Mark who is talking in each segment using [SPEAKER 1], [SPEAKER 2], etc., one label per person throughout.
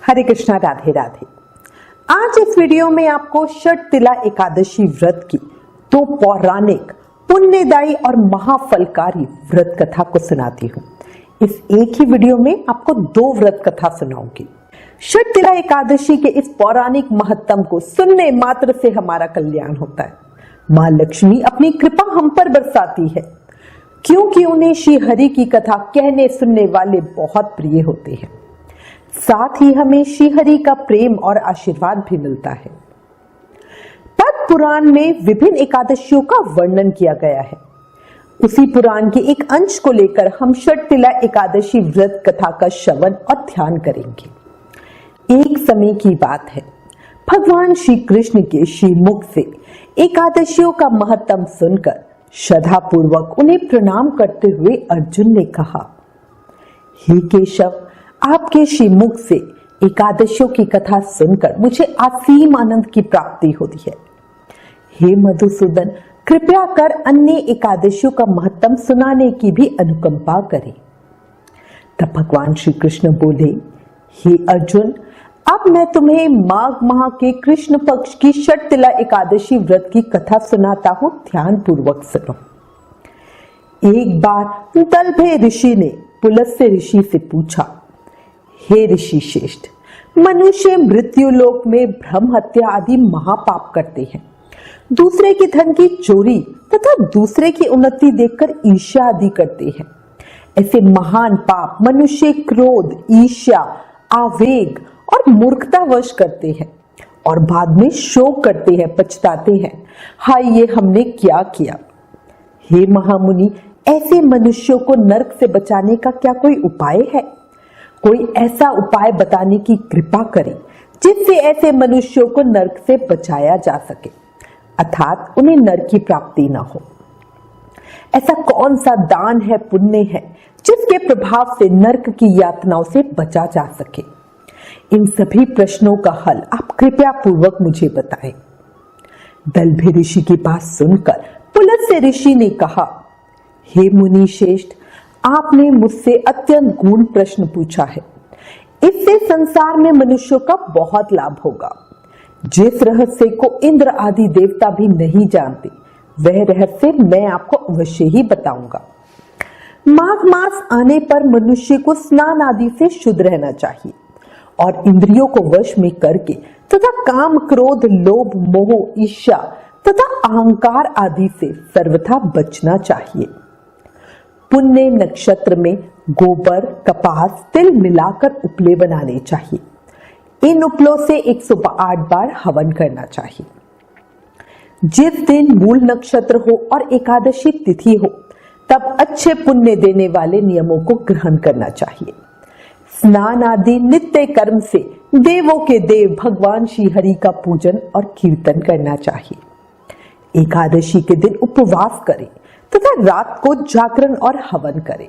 [SPEAKER 1] हरे कृष्णा, राधे राधे। आज इस वीडियो में आपको षटतिला एकादशी व्रत की दो पौराणिक, पुण्यदायी और महाफलकारी व्रत कथा को सुनाती हूँ। इस एक ही वीडियो में आपको दो व्रत कथा सुनाऊंगी। षटतिला एकादशी के इस पौराणिक महत्तम को सुनने मात्र से हमारा कल्याण होता है। माँ लक्ष्मी अपनी कृपा हम पर बरसाती है, क्योंकि उन्हें श्री हरि की कथा कहने सुनने वाले बहुत प्रिय होते हैं। साथ ही हमें श्री हरि का प्रेम और आशीर्वाद भी मिलता है। पद्म पुराण में विभिन्न एकादशियों का वर्णन किया गया है। उसी पुराण के एक अंश को लेकर हम षटतिला एकादशी व्रत कथा का श्रवण और ध्यान करेंगे। एक समय की बात है, भगवान श्री कृष्ण के श्रीमुख से एकादशियों का महत्तम सुनकर श्रद्धा पूर्वक उन्हें प्रणाम करते हुए अर्जुन ने कहा, हे केशव, आपके श्रीमुख से एकादशियों की कथा सुनकर मुझे असीम आनंद की प्राप्ति होती है। हे मधुसूदन, कृपया कर अन्य एकादशियों का महत्तम सुनाने की भी अनुकंपा करें। तब भगवान श्री कृष्ण बोले, हे अर्जुन, अब मैं तुम्हें माघ माह के कृष्ण पक्ष की षटतिला एकादशी व्रत की कथा सुनाता हूं, ध्यान पूर्वक सुनो। एक बार दलभे ऋषि ने पुलस्त्य ऋषि से पूछा, हे ऋषि श्रेष्ठ, मनुष्य मृत्यु लोक में ब्रह्म हत्या आदि महापाप करते हैं, दूसरे के धन की चोरी तथा दूसरे की उन्नति देखकर ईर्ष्या आदि करते हैं। ऐसे महान पाप मनुष्य क्रोध, ईर्ष्या, आवेग और मूर्खतावश करते हैं और बाद में शोक करते हैं, पछताते हैं, हाय ये हमने क्या किया। हे महामुनि, ऐसे मनुष्यों को नरक से बचाने का क्या कोई उपाय है? कोई ऐसा उपाय बताने की कृपा करें जिससे ऐसे मनुष्यों को नरक से बचाया जा सके, अर्थात उन्हें नरक की प्राप्ति न हो। ऐसा कौन सा दान है, पुण्य है, जिसके प्रभाव से नरक की यातनाओं से बचा जा सके? इन सभी प्रश्नों का हल आप कृपया पूर्वक मुझे बताएं। दलभे ऋषि की बात सुनकर पुलस्त्य ऋषि ने कहा, हे मुनि श्रेष्ठ, आपने मुझसे अत्यंत गूढ़ प्रश्न पूछा है। इससे संसार में मनुष्यों का बहुत लाभ होगा। जिस रहस्य को इंद्र आदि देवता भी नहीं जानते, वह रहस्य मैं आपको अवश्य ही बताऊंगा। माघ मास आने पर मनुष्य को स्नान आदि से शुद्ध रहना चाहिए और इंद्रियों को वश में करके तथा काम, क्रोध, लोभ, मोह, ईर्ष्या तथा अहंकार आदि से सर्वथा बचना चाहिए। पुण्य नक्षत्र में गोबर, कपास, तिल मिलाकर उपले बनाने चाहिए। इन उपलों से 108 बार हवन करना चाहिए। जिस दिन मूल नक्षत्र हो और एकादशी तिथि हो, तब अच्छे पुण्य देने वाले नियमों को ग्रहण करना चाहिए। स्नान आदि नित्य कर्म से देवों के देव भगवान श्री हरि का पूजन और कीर्तन करना चाहिए। एकादशी के दिन उपवास करें तथा रात को जागरण और हवन करें।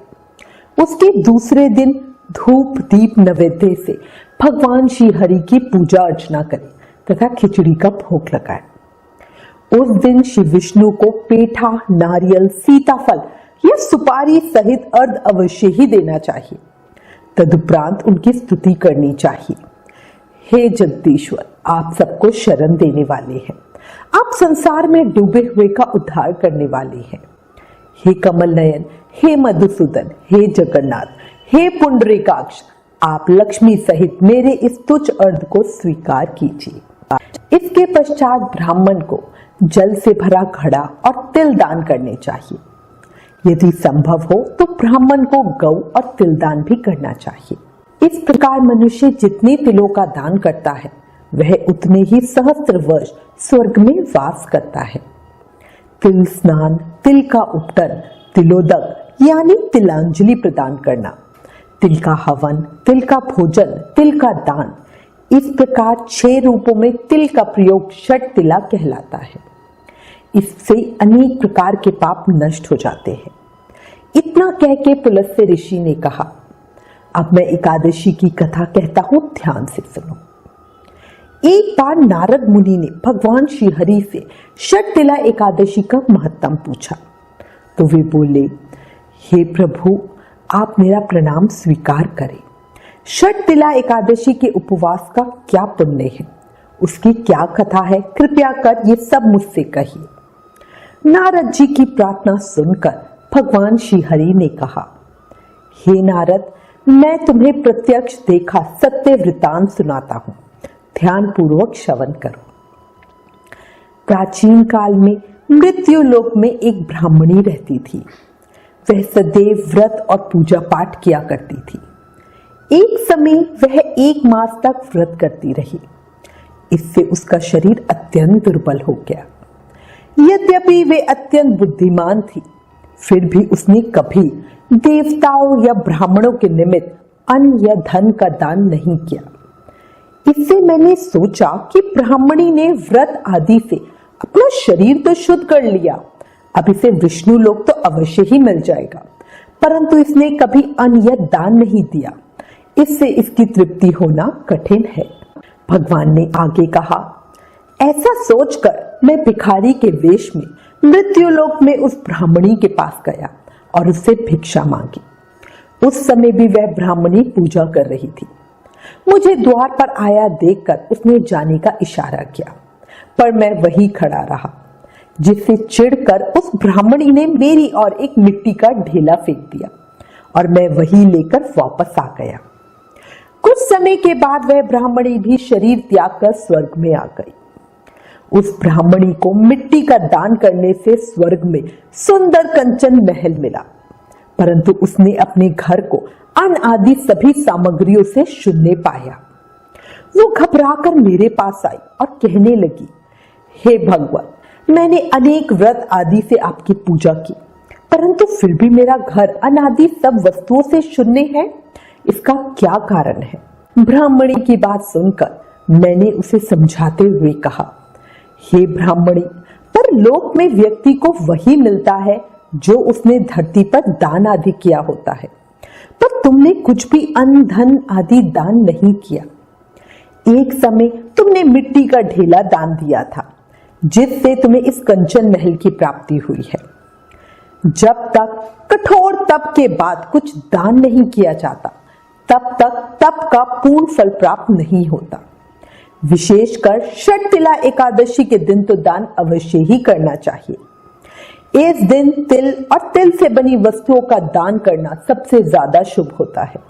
[SPEAKER 1] उसके दूसरे दिन धूप, दीप, नैवेद्य से भगवान श्री हरि की पूजा अर्चना करें तथा खिचड़ी का भोग लगाएं। उस दिन श्री विष्णु को पेठा, नारियल, सीताफल या सुपारी सहित अर्घ अवश्य ही देना चाहिए। तदुपरांत उनकी स्तुति करनी चाहिए। हे जगदीश्वर, आप सबको शरण देने वाले हैं। आप संसार में डूबे हुए का उद्धार करने वाले हैं। हे कमल नयन, हे मधुसूदन, हे जगन्नाथ, हे पुंडरीकाक्ष, आप लक्ष्मी सहित मेरे इस तुच्छ अर्घ को स्वीकार कीजिए। इसके पश्चात ब्राह्मण को जल से भरा घड़ा और तिल दान करने चाहिए। यदि संभव हो तो ब्राह्मण को गौ और तिल दान भी करना चाहिए। इस प्रकार मनुष्य जितने तिलों का दान करता है, वह उतने ही सहस्त्र वर्ष स्वर्ग में वास करता है। तिल स्नान, तिल का उपटन, तिलोदक यानी तिलांजलि प्रदान करना, तिल का हवन, तिल का भोजन, तिल का दान, इस प्रकार 6 रूपों में तिल का प्रयोग षटतिला कहलाता है। इससे अनेक प्रकार के पाप नष्ट हो जाते हैं। इतना कह के पुलस्त्य ऋषि ने कहा, अब मैं एकादशी की कथा कहता हूं, ध्यान से सुनो। एक बार नारद मुनि ने भगवान श्री हरि से षटतिला एकादशी का महत्तम पूछा, तो वे बोले, हे प्रभु, आप मेरा प्रणाम स्वीकार करें। षटतिला एकादशी के उपवास का क्या पुण्य है, उसकी क्या कथा है, कृपया कर ये सब मुझसे कहिए। नारद जी की प्रार्थना सुनकर भगवान श्री हरि ने कहा, हे नारद, मैं तुम्हें प्रत्यक्ष देखा सत्य वृतांत सुनाता हूं, ध्यान पूर्वक श्रवण करो। प्राचीन काल में मृत्यु लोक में एक ब्राह्मणी रहती थी। वह सदैव व्रत और पूजा पाठ किया करती थी। एक समय वह 1 मास तक व्रत करती रही। इससे उसका शरीर अत्यंत दुर्बल हो गया। यद्यपि वे अत्यंत बुद्धिमान थी, फिर भी उसने कभी देवताओं या ब्राह्मणों के निमित्त अन्न या धन का दान नहीं किया। इससे मैंने सोचा कि ब्राह्मणी ने व्रत आदि से अपना शरीर तो शुद्ध कर लिया, अब इसे विष्णु लोक तो अवश्य ही मिल जाएगा, परंतु इसने कभी अन्न या दान नहीं दिया, इससे इसकी तृप्ति होना कठिन है। भगवान ने आगे कहा, ऐसा सोचकर मैं भिखारी के वेश में मृत्यु लोक में उस ब्राह्मणी के पास गया और उससे भिक्षा मांगी। उस समय भी वह ब्राह्मणी पूजा कर रही थी। मुझे द्वार पर आया देखकर उसने जाने का इशारा किया, पर मैं वहीं खड़ा रहा, जिससे चिढ़कर उस ब्राह्मणी ने मेरी ओर एक मिट्टी का ढेला फेंक दिया और मैं वही लेकर वापस आ गया। कुछ समय के बाद वह ब्राह्मणी भी शरीर त्याग कर स्वर्ग में आ गई। उस ब्राह्मणी को मिट्टी का दान करने से स्वर्ग में सुंदर कंचन महल मिला, परंतु उसने अपने घर को अन्न आदि सभी सामग्रियों से शून्य पाया। वो घबराकर मेरे पास आई और कहने लगी, हे भगवान, मैंने अनेक व्रत आदि से आपकी पूजा की, परंतु फिर भी मेरा घर अन्न आदि सब वस्तुओं से शून्य है, इसका क्या कारण है? ब्राह्मणी की बात सुनकर मैंने उसे समझाते हुए कहा, हे ब्राह्मणी, पर लोक में व्यक्ति को वही मिलता है जो उसने धरती पर दान आदि किया होता है, पर तुमने कुछ भी अन्न धन आदि दान नहीं किया। एक समय तुमने मिट्टी का ढेला दान दिया था, जिससे तुम्हें इस कंचन महल की प्राप्ति हुई है। जब तक कठोर तप के बाद कुछ दान नहीं किया जाता, तब तक तप का पूर्ण फल प्राप्त नहीं होता। विशेषकर षटतिला एकादशी के दिन तो दान अवश्य ही करना चाहिए। इस दिन तिल और तिल से बनी वस्तुओं का दान करना सबसे ज्यादा शुभ होता है।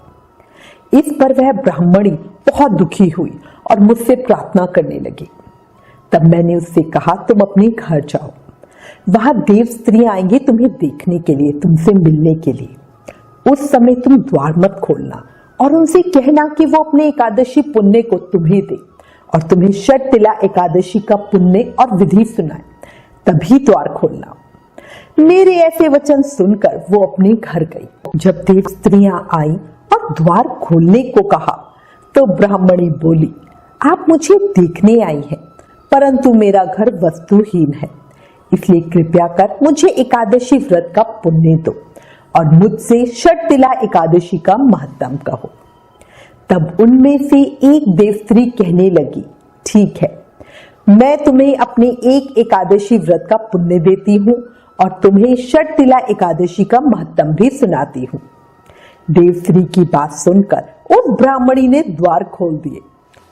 [SPEAKER 1] इस पर वह ब्राह्मणी बहुत दुखी हुई और मुझसे प्रार्थना करने लगी। तब मैंने उससे कहा, तुम अपने घर जाओ, वहां देव स्त्रियां आएंगी तुम्हें देखने के लिए, तुमसे मिलने के लिए। उस समय तुम द्वार मत खोलना और उनसे कहना कि वो अपने एकादशी पुण्य को तुम्हें दे और तुम्हें षटतिला एकादशी का पुण्य और विधि सुनाए, तभी द्वार खोलना। मेरे ऐसे वचन सुनकर वो अपने घर गई। जब देव स्त्रियां आई और द्वार खोलने को कहा तो ब्राह्मणी बोली, आप मुझे देखने आई हैं, परंतु मेरा घर वस्तुहीन है, इसलिए कृपया कर मुझे एकादशी व्रत का पुण्य दो और मुझसे षटतिला एकादशी का महत्तम कहो। तब उनमें से एक देवस्त्री कहने लगी, ठीक है, मैं तुम्हें अपने एक एकादशी व्रत का पुण्य देती हूँ और तुम्हें षटतिला एकादशी का महत्तम भी सुनाती हूँ। देवस्त्री की बात सुनकर उस ब्राह्मणी ने द्वार खोल दिए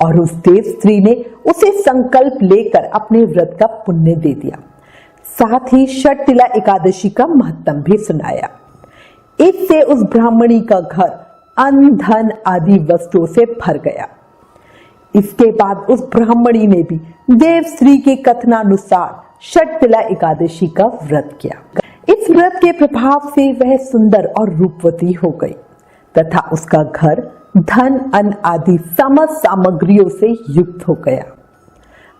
[SPEAKER 1] और उस देवस्त्री ने उसे संकल्प लेकर अपने व्रत का पुण्य दे दिया, साथ ही षटतिला एकादशी का महत्तम भी सुनाया। इससे उस ब्राह्मणी का घर अन्न धन आदि वस्तुओं से भर गया। इसके बाद उस ब्राह्मणी ने भी देवश्री के कथनानुसार षटतिला एकादशी का व्रत किया। इस व्रत के प्रभाव से वह सुंदर और रूपवती हो गई तथा उसका घर धन अन्न आदि समस्त सामग्रियों से युक्त हो गया।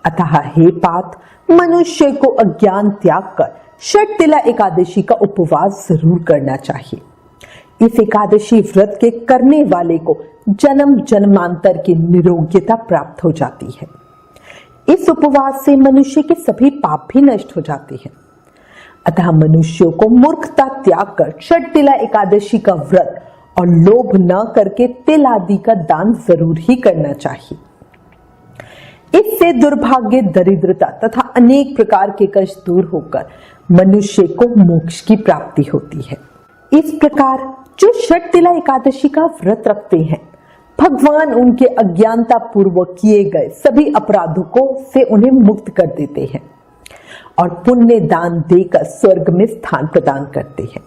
[SPEAKER 1] अतः हे पार्थ, मनुष्य को अज्ञान त्याग कर षटतिला एकादशी का उपवास जरूर करना चाहिए। इस एकादशी व्रत के करने वाले को जन्म जन्मांतर की निरोग्यता प्राप्त हो जाती है। इस उपवास से मनुष्य के सभी पाप भी नष्ट हो जाते हैं। अतः मनुष्यों को मूर्खता त्याग कर षटतिला एकादशी का व्रत और लोभ न करके तिल आदि का दान जरूर ही करना चाहिए। इससे दुर्भाग्य, दरिद्रता तथा अनेक प्रकार के कष्ट दूर होकर मनुष्य को मोक्ष की प्राप्ति होती है। इस प्रकार जो षटतिला एकादशी का व्रत रखते हैं, भगवान उनके अज्ञानता पूर्वक किए गए सभी अपराधों को से उन्हें मुक्त कर देते हैं और पुण्य दान देकर स्वर्ग में स्थान प्रदान करते हैं।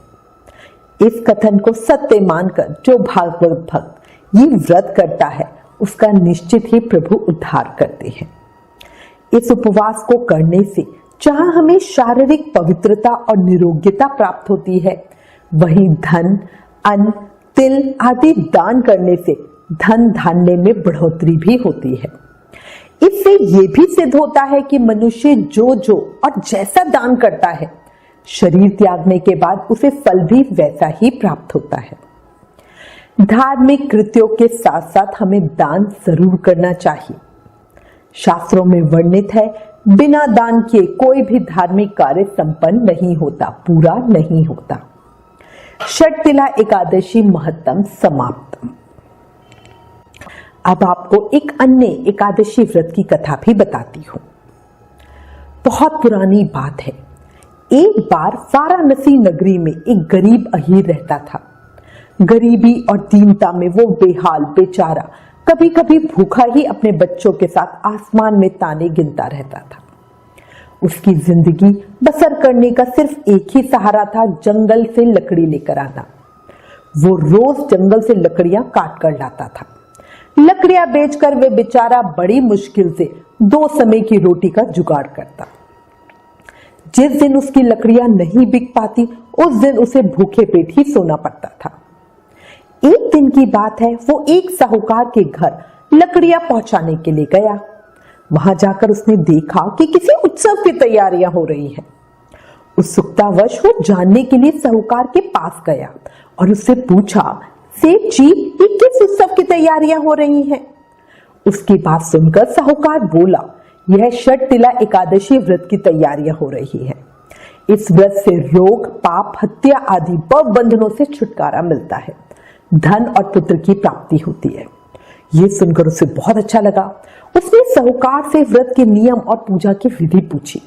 [SPEAKER 1] इस कथन को सत्य मानकर जो भागवत भक्त ये व्रत करता है उसका निश्चित ही प्रभु उद्धार करते हैं। इस उपवास को करने से जहां हमें शारीरिक पवित्रता और निरोग्यता प्राप्त होती है, वहीं धन, अन्न, तिल आदि दान करने से धन धान्य में बढ़ोतरी भी होती है। इससे ये भी सिद्ध होता है कि मनुष्य जो और जैसा दान करता है, शरीर त्यागने के बाद उसे फल भी वैसा ही प्राप्त होता है। धार्मिक कृत्यों के साथ साथ हमें दान जरूर करना चाहिए। शास्त्रों में वर्णित है, बिना दान किए कोई भी धार्मिक कार्य संपन्न नहीं होता, पूरा नहीं होता। षटतिला एकादशी महत्तम समाप्त। अब आपको एक अन्य एकादशी व्रत की कथा भी बताती हूं। बहुत पुरानी बात है। एक बार वाराणसी नगरी में एक गरीब अहीर रहता था। गरीबी और दीनता में वो बेहाल बेचारा कभी कभी भूखा ही अपने बच्चों के साथ आसमान में ताने गिनता रहता था। उसकी जिंदगी बसर करने का सिर्फ एक ही सहारा था, जंगल से लकड़ी लेकर आना। वो रोज जंगल से लकड़ियां काट कर लाता था। लकड़ियां बेचकर वे बेचारा बड़ी मुश्किल से 2 समय की रोटी का जुगाड़ करता। जिस दिन उसकी लकड़ियां नहीं बिक पाती, उस दिन उसे भूखे पेट ही सोना पड़ता था। एक दिन की बात है, वो एक साहूकार के घर लकड़ियां पहुंचाने के लिए गया। वहां जाकर उसने देखा कि किसी उत्सव की तैयारियां हो रही हैं। उत्सुकतावश वो जानने के लिए साहूकार के पास गया और उससे पूछा, सेठ जी, ये किस उत्सव की तैयारियां हो रही हैं? उसकी बात सुनकर साहूकार बोला, यह षटतिला एकादशी व्रत की तैयारियां हो रही है। इस व्रत से रोग, पाप, हत्या आदि बंधनों से छुटकारा मिलता है, धन और पुत्र की प्राप्ति होती है। ये सुनकर उसे बहुत अच्छा लगा। उसने साहूकार से व्रत के नियम और पूजा की विधि पूछी।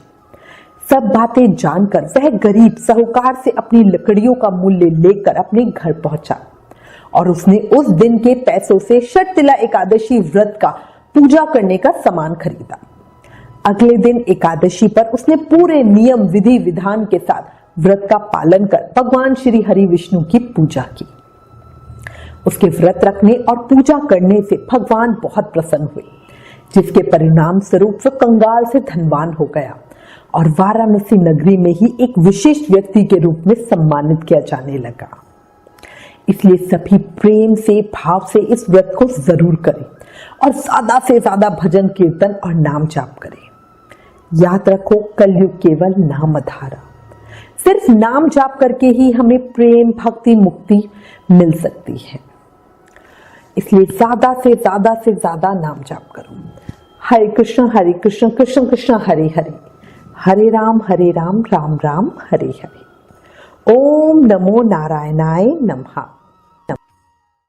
[SPEAKER 1] सब बातें जानकर वह गरीब साहूकार से अपनी लकड़ियों का मूल्य लेकर अपने घर पहुंचा और उसने उस दिन के पैसों से षटतिला एकादशी व्रत का पूजा करने का सामान खरीदा। अगले दिन एकादशी पर उसने पूरे नियम विधि विधान के साथ व्रत का पालन कर भगवान श्री हरि विष्णु की पूजा की। उसके व्रत रखने और पूजा करने से भगवान बहुत प्रसन्न हुए, जिसके परिणाम स्वरूप वह कंगाल से धनवान हो गया और वाराणसी नगरी में ही एक विशिष्ट व्यक्ति के रूप में सम्मानित किया जाने लगा। इसलिए सभी प्रेम से, भाव से इस व्रत को जरूर करें और ज्यादा से ज्यादा भजन कीर्तन और नाम जाप करें। याद रखो, कलयुग केवल नाम आधारा। सिर्फ नाम जाप करके ही हमें प्रेम, भक्ति, मुक्ति मिल सकती है। इसलिए ज्यादा से ज्यादा नाम जाप करो। हरे कृष्ण कृष्ण कृष्ण हरे हरे, हरे राम राम राम हरे हरे। ओम नमो नारायणाय नमः।